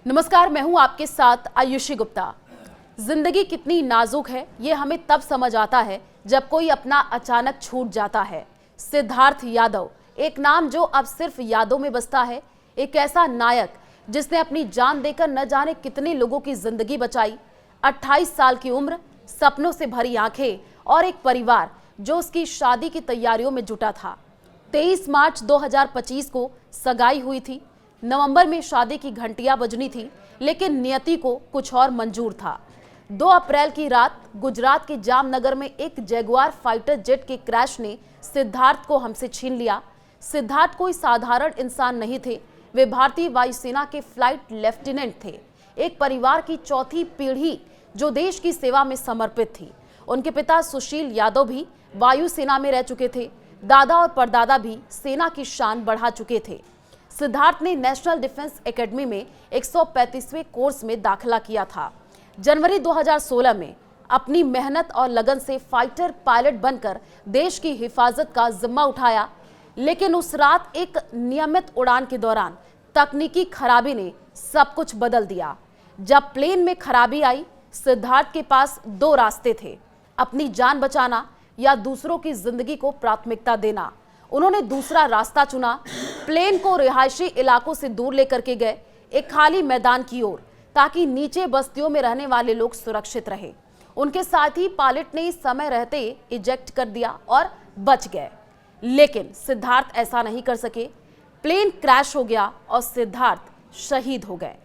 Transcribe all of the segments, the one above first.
नमस्कार, मैं हूं आपके साथ आयुषी गुप्ता। जिंदगी कितनी नाजुक है ये हमें तब समझ आता है जब कोई अपना अचानक छूट जाता है। सिद्धार्थ यादव एक नाम जो अब सिर्फ यादों में बसता है, एक ऐसा नायक जिसने अपनी जान देकर न जाने कितने लोगों की जिंदगी बचाई। 28 साल की उम्र, सपनों से भरी आंखें और एक परिवार जो उसकी शादी की तैयारियों में जुटा था। 23 मार्च 2025 को सगाई हुई थी। नवंबर में शादी की घंटियां बजनी थी, लेकिन नियति को कुछ और मंजूर था। 2 अप्रैल की रात गुजरात के जामनगर में एक जैगुआर फाइटर जेट के क्रैश ने सिद्धार्थ को हमसे छीन लिया। सिद्धार्थ कोई साधारण इंसान नहीं थे, वे भारतीय वायुसेना के फ्लाइट लेफ्टिनेंट थे, एक परिवार की चौथी पीढ़ी जो देश की सेवा में समर्पित थी। उनके पिता सुशील यादव भी वायुसेना में रह चुके थे, दादा और परदादा भी सेना की शान बढ़ा चुके थे। सिद्धार्थ ने नेशनल डिफेंस एकेडमी में 135वें कोर्स में दाखिला किया था। जनवरी 2016 में अपनी मेहनत और लगन से फाइटर पायलट बनकर देश की हिफाजत का जिम्मा उठाया, लेकिन उस रात एक नियमित उड़ान के दौरान तकनीकी खराबी ने सब कुछ बदल दिया। जब प्लेन में खराबी आई, सिद्धार्थ के पास 2 रास्ते थे, अपनी जान बचाना या दूसरों की जिंदगी को प्राथमिकता देना। उन्होंने दूसरा रास्ता चुना। प्लेन को रिहायशी इलाकों से दूर लेकर के गए, एक खाली मैदान की ओर, ताकि नीचे बस्तियों में रहने वाले लोग सुरक्षित रहे। उनके साथ ही पायलट ने समय रहते इजेक्ट कर दिया और बच गए, लेकिन सिद्धार्थ ऐसा नहीं कर सके। प्लेन क्रैश हो गया और सिद्धार्थ शहीद हो गए।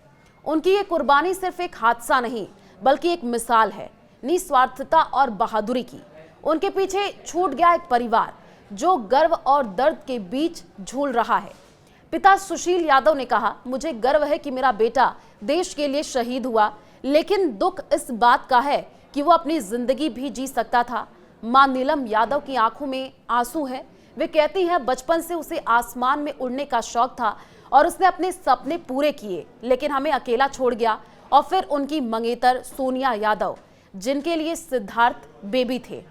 उनकी ये कुर्बानी सिर्फ एक हादसा नहीं, बल्कि एक मिसाल है निस्वार्थता और बहादुरी की। उनके पीछे छूट गया एक परिवार जो गर्व और दर्द के बीच झूल रहा है। पिता सुशील यादव ने कहा, मुझे गर्व है कि मेरा बेटा देश के लिए शहीद हुआ, लेकिन दुख इस बात का है कि वो अपनी जिंदगी भी जी सकता था। मां नीलम यादव की आंखों में आंसू है। वे कहती हैं, बचपन से उसे आसमान में उड़ने का शौक था और उसने अपने सपने पूरे किए, लेकिन हमें अकेला छोड़ गया। और फिर उनकी मंगेतर सोनिया यादव, जिनके लिए सिद्धार्थ बेबी थे।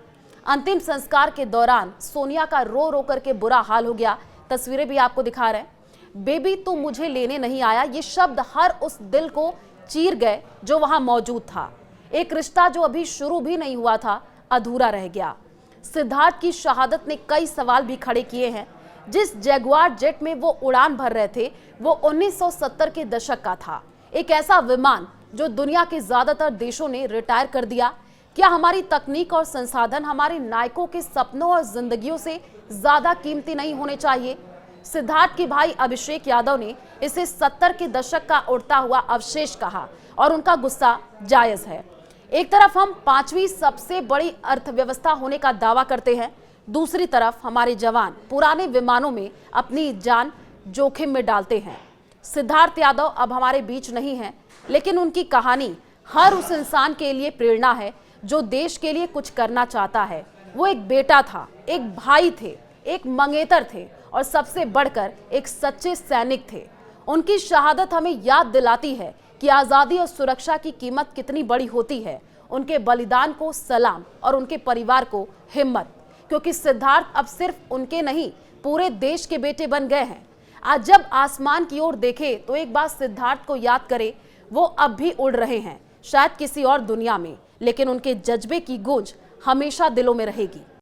अंतिम संस्कार के दौरान सोनिया का रो रो करके बुरा हाल हो गया। तस्वीरें भी आपको दिखा रहे हैं। बेबी तू मुझे लेने नहीं आया, ये शब्द हर उस दिल को चीर गए जो वहां मौजूद था। एक रिश्ता जो अभी शुरू भी नहीं हुआ था, अधूरा रह गया। सिद्धार्थ की शहादत ने कई सवाल भी खड़े किए हैं। जिस जैगुआर जेट में वो उड़ान भर रहे थे, वो 1970 के दशक का था। एक ऐसा विमान जो दुनिया के ज्यादातर देशों ने रिटायर कर दिया। क्या हमारी तकनीक और संसाधन हमारे नायकों के सपनों और जिंदगियों से ज्यादा कीमती नहीं होने चाहिए? सिद्धार्थ के भाई अभिषेक यादव ने इसे 70 के दशक का उड़ता हुआ अवशेष कहा और उनका गुस्सा जायज है। एक तरफ हम 5वीं सबसे बड़ी अर्थव्यवस्था होने का दावा करते हैं, दूसरी तरफ हमारे जवान पुराने विमानों में अपनी जान जोखिम में डालते हैं। सिद्धार्थ यादव अब हमारे बीच नहीं है, लेकिन उनकी कहानी हर उस इंसान के लिए प्रेरणा है जो देश के लिए कुछ करना चाहता है। वो एक बेटा था, एक भाई थे, एक मंगेतर थे और सबसे बढ़कर एक सच्चे सैनिक थे। उनकी शहादत हमें याद दिलाती है कि आज़ादी और सुरक्षा की कीमत कितनी बड़ी होती है। उनके बलिदान को सलाम और उनके परिवार को हिम्मत, क्योंकि सिद्धार्थ अब सिर्फ उनके नहीं, पूरे देश के बेटे बन गए हैं। आज जब आसमान की ओर देखे तो एक बार सिद्धार्थ को याद करे। वो अब भी उड़ रहे हैं, शायद किसी और दुनिया में, लेकिन उनके जज्बे की गूंज हमेशा दिलों में रहेगी।